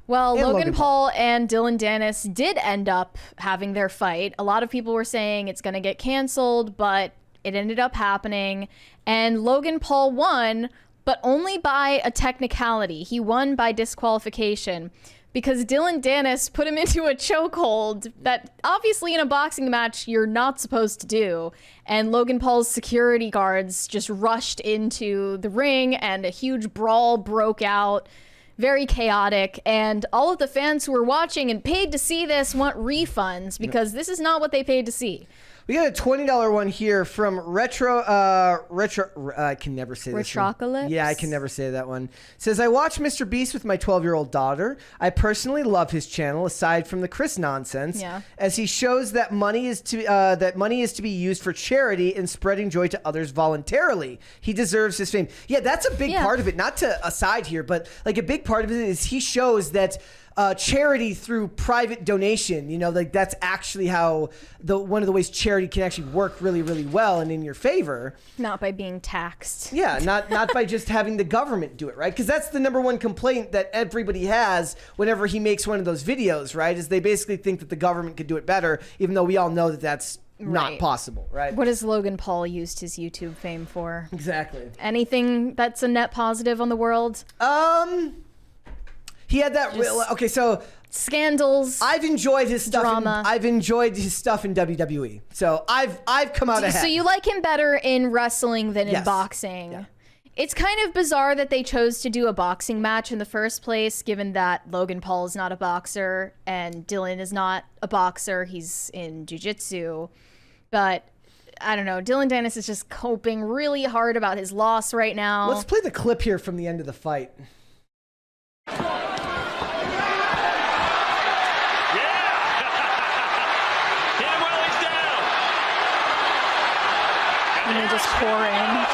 Well, Logan Paul and Dillon Danis did end up having their fight. A lot of people were saying it's going to get canceled, but it ended up happening. And Logan Paul won, but only by a technicality. He won by disqualification because Dillon Danis put him into a chokehold that obviously in a boxing match you're not supposed to do. And Logan Paul's security guards just rushed into the ring and a huge brawl broke out. Very chaotic, and all of the fans who were watching and paid to see this want refunds because this is not what they paid to see. We got a $20 one here from I can never say this. Retrocalypse? Yeah, I can never say that one. It says, I watch Mr. Beast with my 12-year-old daughter. I personally love his channel, aside from the Chris nonsense, as he shows that money is to be used for charity and spreading joy to others voluntarily. He deserves his fame. Yeah, that's a big part of it. Not to aside here, but like a big part of it is he shows that charity through private donation, like that's actually how one of the ways charity can actually work really, really well and in your favor. Not by being taxed. Yeah, not by just having the government do it, right? Because that's the number one complaint that everybody has whenever he makes one of those videos, right? Is they basically think that the government could do it better, even though we all know that that's not possible, right? What has Logan Paul used his YouTube fame for? Exactly. Anything that's a net positive on the world? He had that okay, so scandals. I've enjoyed his stuff. Drama. I've enjoyed his stuff in WWE. So I've come out ahead. So you like him better in wrestling than in boxing. Yeah. It's kind of bizarre that they chose to do a boxing match in the first place, given that Logan Paul is not a boxer and Dillon is not a boxer. He's in jiu-jitsu. But I don't know. Dillon Danis is just coping really hard about his loss right now. Let's play the clip here from the end of the fight. And they just pour in.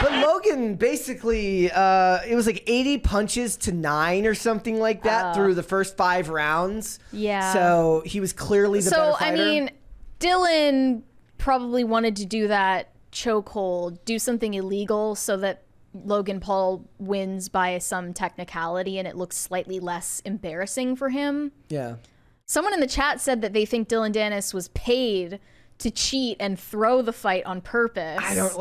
But Logan basically, it was like 80 punches to 9 or something like that through the first 5 rounds. Yeah. So he was clearly the better fighter. I mean, Dillon probably wanted to do that chokehold, do something illegal so that Logan Paul wins by some technicality and it looks slightly less embarrassing for him. Yeah. Someone in the chat said that they think Dillon Danis was paid to cheat and throw the fight on purpose. I don't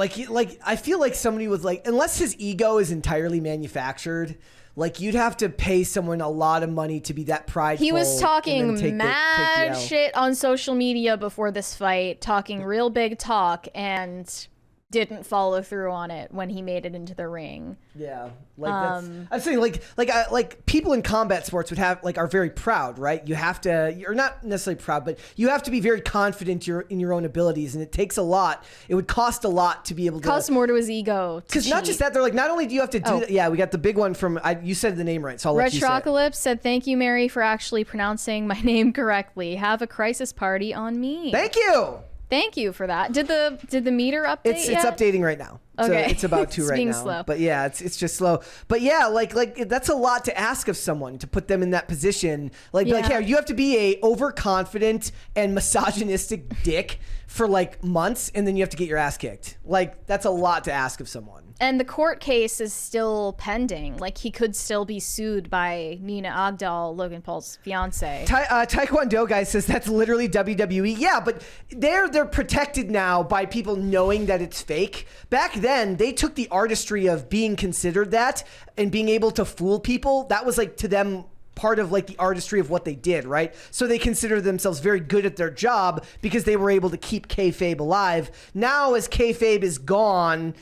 I feel like somebody was like, unless his ego is entirely manufactured, like you'd have to pay someone a lot of money to be that prideful. He was talking mad shit on social media before this fight, talking real big talk, and didn't follow through on it when he made it into the ring. Yeah, like I'm saying, like people in combat sports are very proud, right? You have to, you're not necessarily proud, but you have to be very confident in your own abilities, and it takes a lot. It would cost a lot to be able to. Cost more to his ego. Because not just that, they're like, not only do you have to do that. Yeah, we got the big one from you said the name right, so I'll let you say it. Retrocalypse said, "Thank you, Mary, for actually pronouncing my name correctly. Have a crisis party on me." Thank you. Thank you for that. Did the meter update It's updating right now. Okay. So it's about to it's right being now. Slow. But yeah, it's just slow. But yeah, like that's a lot to ask of someone to put them in that position. You have to be a overconfident and misogynistic dick for like months, and then you have to get your ass kicked. Like that's a lot to ask of someone. And the court case is still pending. Like he could still be sued by Nina Agdal, Logan Paul's fiance. Taekwondo guy says that's literally WWE. Yeah, but they're protected now by people knowing that it's fake. Back then, they took the artistry of being considered that and being able to fool people. That was like to them part of like the artistry of what they did, right? So they consider themselves very good at their job because they were able to keep kayfabe alive. Now, as kayfabe is done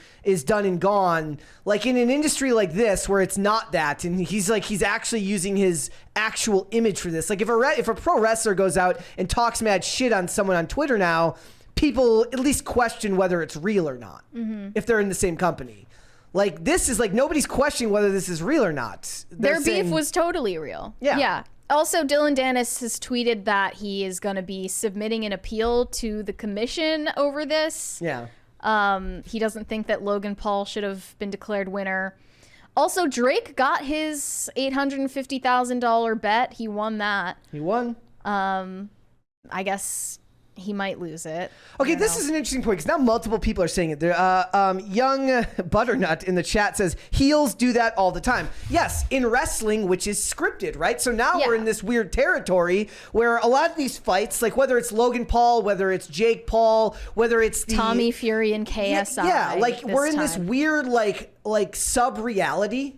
and gone, like in an industry like this where it's not that, and he's actually using his actual image for this. Like if a pro wrestler goes out and talks mad shit on someone on Twitter now, people at least question whether it's real or not, if they're in the same company. Like this is like nobody's questioning whether this is real or not. Their beef was totally real. Yeah. Also, Dillon Danis has tweeted that he is going to be submitting an appeal to the commission over this. Yeah. He doesn't think that Logan Paul should have been declared winner. Also, Drake got his $850,000 bet. He won that. He won. I guess he might lose it. Okay, this is an interesting point because now multiple people are saying it. There, young Butternut in the chat says heels do that all the time. Yes, in wrestling, which is scripted, right? So now we're in this weird territory where a lot of these fights, like whether it's Logan Paul, whether it's Jake Paul, whether it's Tommy Fury and KSI. Yeah, like we're in this weird like sub-reality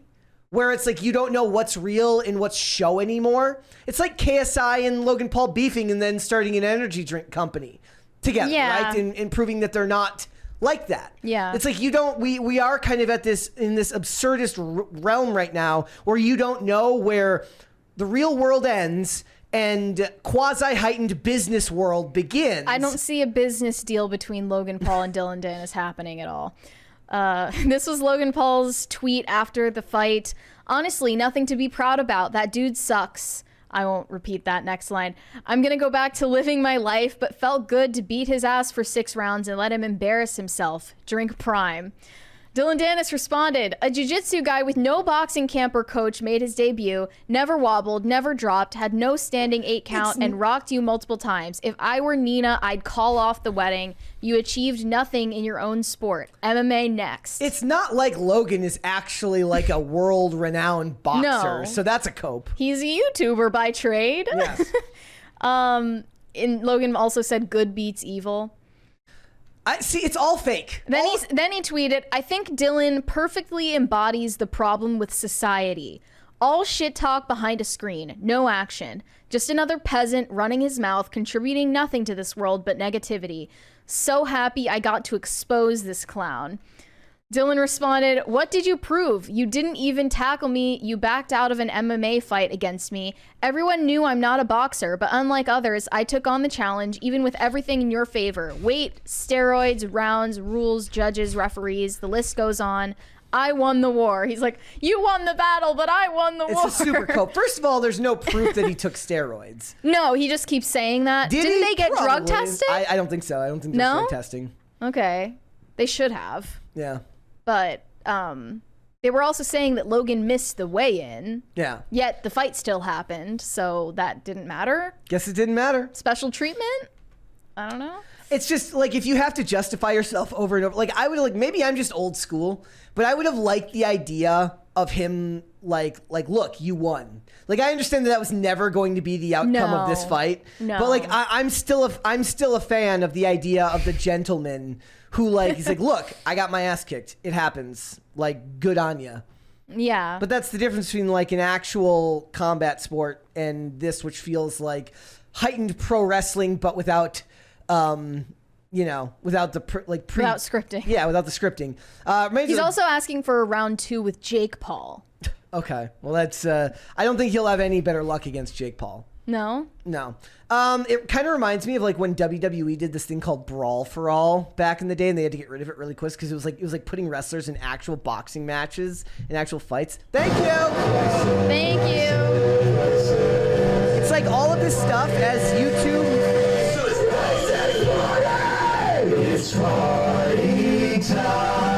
where it's like you don't know what's real and what's show anymore. It's like KSI and Logan Paul beefing and then starting an energy drink company together, right? And proving that they're not like that. Yeah. It's like we are kind of at in this absurdist realm right now where you don't know where the real world ends and quasi-heightened business world begins. I don't see a business deal between Logan Paul and Dillon Danis happening at all. This was Logan Paul's tweet after the fight. Honestly, nothing to be proud about. That dude sucks. I won't repeat that next line. I'm going to go back to living my life, but felt good to beat his ass for 6 rounds and let him embarrass himself. Drink prime. Dillon Danis responded, a jiu-jitsu guy with no boxing camp or coach made his debut, never wobbled, never dropped, had no standing 8 count, and rocked you multiple times. If I were Nina, I'd call off the wedding. You achieved nothing in your own sport. MMA next. It's not like Logan is actually like a world-renowned boxer, No. so that's a cope. He's a YouTuber by trade. Yes. And Logan also said good beats evil. I see, it's all fake. Then he tweeted, I think Dillon perfectly embodies the problem with society. All shit talk behind a screen, no action. Just another peasant running his mouth, contributing nothing to this world but negativity. So happy I got to expose this clown. Dillon responded, what did you prove? You didn't even tackle me. You backed out of an MMA fight against me. Everyone knew I'm not a boxer, but unlike others, I took on the challenge, even with everything in your favor. Weight, steroids, rounds, rules, judges, referees, the list goes on. I won the war. He's like, you won the battle, but I won the war. It's a super cope. First of all, there's no proof that he took steroids. No, he just keeps saying that. Didn't they get drug tested? I don't think so. I don't think there's drug testing. Okay. They should have. Yeah. But they were also saying that Logan missed the weigh-in. Yeah. Yet the fight still happened, so that didn't matter. Guess it didn't matter. Special treatment? I don't know. It's just like if you have to justify yourself over and over, like I would like maybe I'm just old school, but I would have liked the idea of him like look, you won. Like I understand that was never going to be the outcome of this fight. No. But like I'm still a fan of the idea of the gentleman who like he's like, look, I got my ass kicked. It happens. Like good on ya. Yeah. But that's the difference between like an actual combat sport and this, which feels like heightened pro wrestling, but without, without the without scripting. Yeah, without the scripting. He's also asking for a round 2 with Jake Paul. Okay, well that's. I don't think he'll have any better luck against Jake Paul. No. It kind of reminds me of like when WWE did this thing called Brawl for All back in the day, and they had to get rid of it really quick because it was like putting wrestlers in actual boxing matches and actual fights. Thank you. Thank you. It's like all of this stuff as YouTube. It's party time.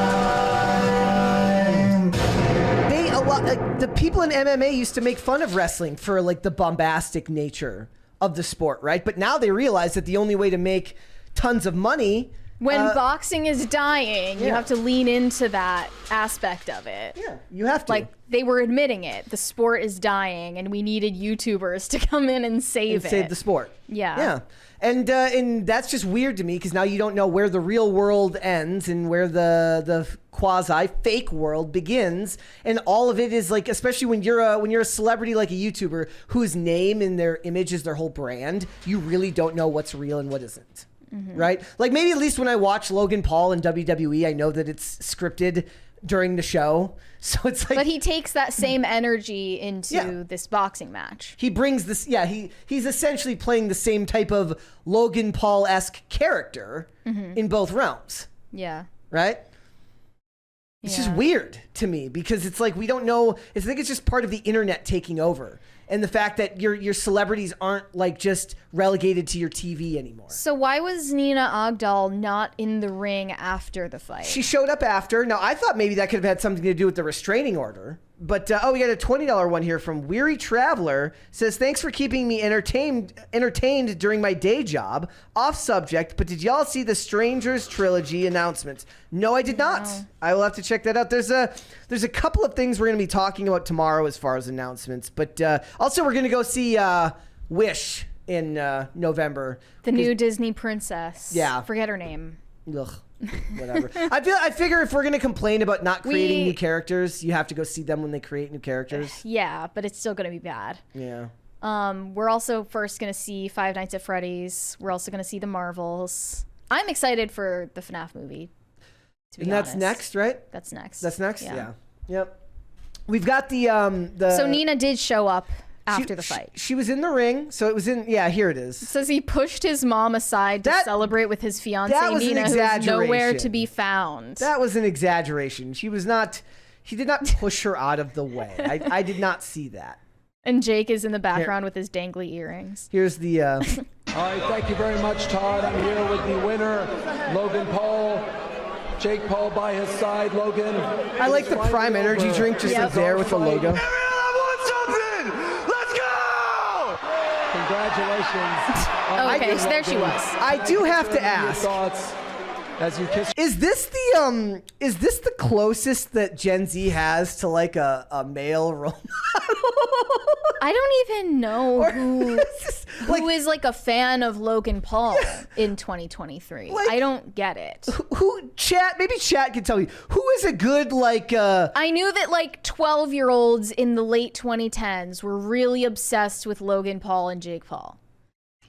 The people in MMA used to make fun of wrestling for like the bombastic nature of the sport, right? But now they realize that the only way to make tons of money when boxing is dying, you have to lean into that aspect of it. Yeah, you have to. Like they were admitting it. The sport is dying and we needed YouTubers to come in and save the sport. Yeah. Yeah. And that's just weird to me because now you don't know where the real world ends and where the quasi fake world begins, and all of it is like, especially when you're a celebrity like a YouTuber whose name and their image is their whole brand, you really don't know what's real and what isn't. Mm-hmm. Right? Like maybe at least when I watch Logan Paul in WWE, I know that it's scripted during the show. So it's like, but he takes that same energy into this boxing match. He brings this, he's essentially playing the same type of Logan Paul-esque character in both realms. Yeah. Right? It's just weird to me because it's like we don't know. I think it's just part of the internet taking over. And the fact that your celebrities aren't like just relegated to your TV anymore. So why was Nina Agdal not in the ring after the fight? She showed up after. Now, I thought maybe that could have had something to do with the restraining order But we got a $20 one here from Weary Traveler. Says, thanks for keeping me entertained during my day job. Off subject, but did y'all see the Strangers trilogy announcements? No, I did not. I will have to check that out. There's a couple of things we're going to be talking about tomorrow as far as announcements. But also we're going to go see Wish in November. The new Disney princess. Yeah. Forget her name. Ugh. Whatever. I figure if we're gonna complain about not creating new characters, you have to go see them when they create new characters. Yeah, but it's still gonna be bad. Yeah. We're also first gonna see Five Nights at Freddy's. We're also gonna see the Marvels. I'm excited for the FNAF movie. And that's next, right? That's next. That's next. Yeah. Yeah. Yep. We've got the. So Nina did show up after the fight. She was in the ring, so it was in. Yeah, here it is. It says he pushed his mom aside to celebrate with his fiancée that was an Nina, who's exaggeration. nowhere to be found. That was an exaggeration. She was not. He did not push her out of the way. I did not see that. And Jake is in the background with his dangly earrings. Here's the. All right, thank you very much, Todd. I'm here with the winner, Logan Paul. Jake Paul by his side. Logan. I like the Prime Energy drink just like there with the logo. Congratulations. Okay, so there she was. I do have to ask. As you kiss. Is this the closest that Gen Z has to like a male role model? I don't even know who is like a fan of Logan Paul in 2023. Like, I don't get it. Maybe chat can tell me who is a good I knew that like 12-year-olds in the late 2010s were really obsessed with Logan Paul and Jake Paul.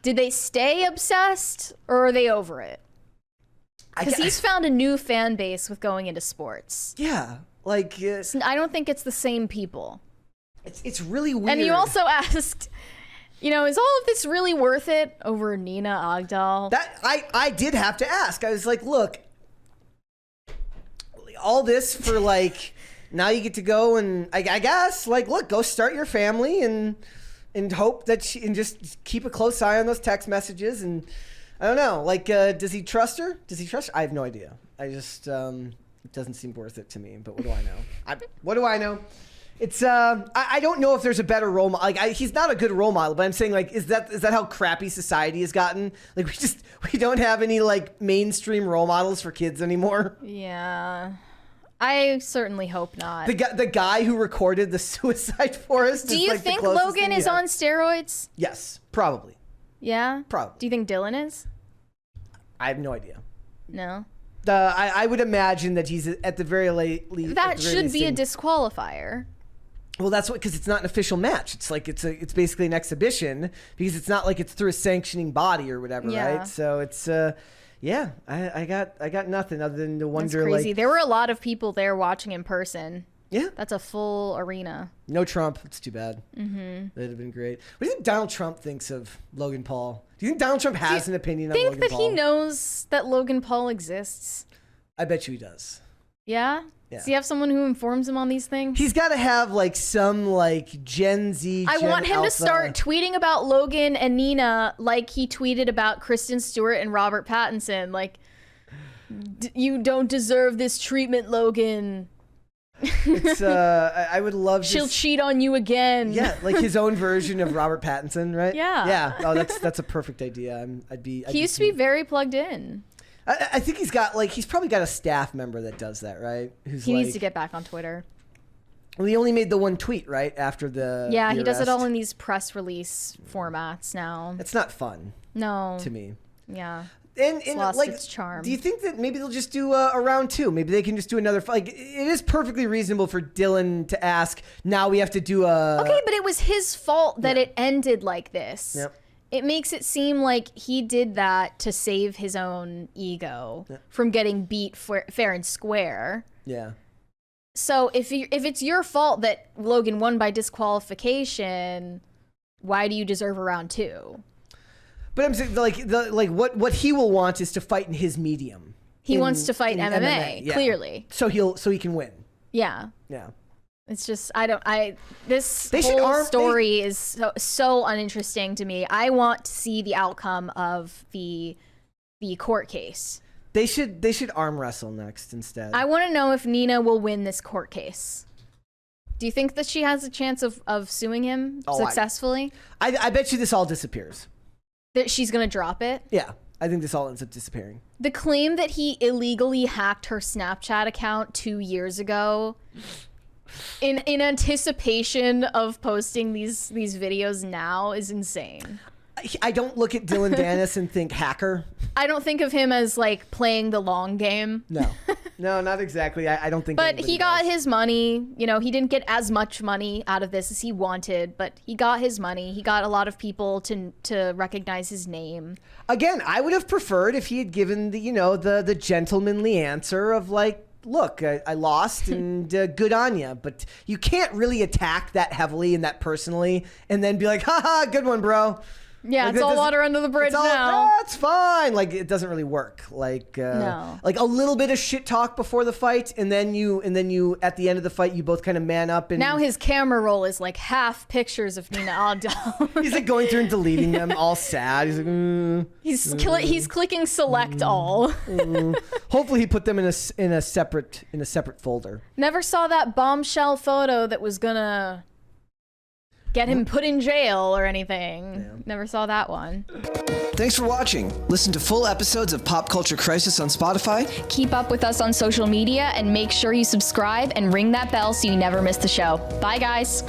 Did they stay obsessed or are they over it? Because he's found a new fan base with going into sports. Yeah, like I don't think it's the same people. It's really weird. And you also asked, is all of this really worth it over Nina Agdal? That I did have to ask. I was like, look, all this for like now you get to go and I guess like look, go start your family and hope that and just keep a close eye on those text messages and. I don't know. Like, does he trust her? I have no idea. I just, it doesn't seem worth it to me. But what do I know? What do I know? It's, I don't know if there's a better role model. Like, he's not a good role model. But I'm saying, like, is that how crappy society has gotten? Like, we don't have any like mainstream role models for kids anymore. Yeah, I certainly hope not. The guy who recorded the Suicide Forest. Do you think Logan is on steroids? Yes, probably. Yeah? Probably. Do you think Dillon is? I have no idea. No? I would imagine that he's at the very least. That should be a disqualifier. Well, that's because it's not an official match. It's like it's basically an exhibition because it's not like it's through a sanctioning body or whatever, right? So it's yeah. I got nothing other than to wonder. That's crazy. Like, there were a lot of people there watching in person. Yeah, that's a full arena. No Trump. It's too bad. Mm-hmm. That'd have been great. What do you think Donald Trump thinks of Logan Paul? Do you think Donald Trump has an opinion on Logan Paul? Think that he knows that Logan Paul exists? I bet you he does. Yeah? Does he have someone who informs him on these things? He's got to have like some like Gen Z. I want him to start tweeting about Logan and Nina like he tweeted about Kristen Stewart and Robert Pattinson. Like, you don't deserve this treatment, Logan. It's I would love. She'll cheat on you again. Yeah, like his own version of Robert Pattinson, right? Yeah. Yeah. Oh, that's a perfect idea. He used to be very plugged in. I think he's probably got a staff member that does that, right? He needs to get back on Twitter. Well, he only made the one tweet, right? After the he does it all in these press release formats now. It's not fun. No. To me. Yeah. And it's lost like, its charm. Do you think that maybe they'll just do a round two? Maybe they can just do another. Like, it is perfectly reasonable for Dillon to ask. Now we have to do a. Okay, but it was his fault that it ended like this. Yep. It makes it seem like he did that to save his own ego from getting beat fair and square. Yeah. So if it's your fault that Logan won by disqualification, why do you deserve a round two? But I'm saying like what he will want is to fight in his medium. He wants to fight MMA, clearly. So he can win. Yeah. Yeah. It's just this whole story is so uninteresting to me. I want to see the outcome of the court case. They should arm wrestle next instead. I want to know if Nina will win this court case. Do you think that she has a chance of suing him successfully? I bet you this all disappears. That she's going to drop it? Yeah, I think this all ends up disappearing. The claim that he illegally hacked her Snapchat account 2 years ago in anticipation of posting these videos now is insane. I don't look at Dillon Danis and think hacker. I don't think of him as like playing the long game. No, not exactly. I don't think. But he got does. his money. You know, he didn't get as much money out of this as he wanted, but he got his money. He got a lot of people to recognize his name. Again, I would have preferred if he had given the gentlemanly answer of like, look, I lost and good on you. But you can't really attack that heavily and that personally and then be like, haha, good one, bro. Yeah, like, it's all water under the bridge now. That's fine. Like, it doesn't really work. Like, no. Like a little bit of shit talk before the fight, and then you at the end of the fight, you both kind of man up. And now his camera roll is like half pictures of Nina Ogdal. He's like going through and deleting them, all sad. He's like, he's clicking select all. Hopefully, he put them in a separate folder. Never saw that bombshell photo that was gonna get him put in jail or anything. Yeah. Never saw that one. Thanks for watching. Listen to full episodes of Pop Culture Crisis on Spotify. Keep up with us on social media and make sure you subscribe and ring that bell so you never miss the show. Bye, guys.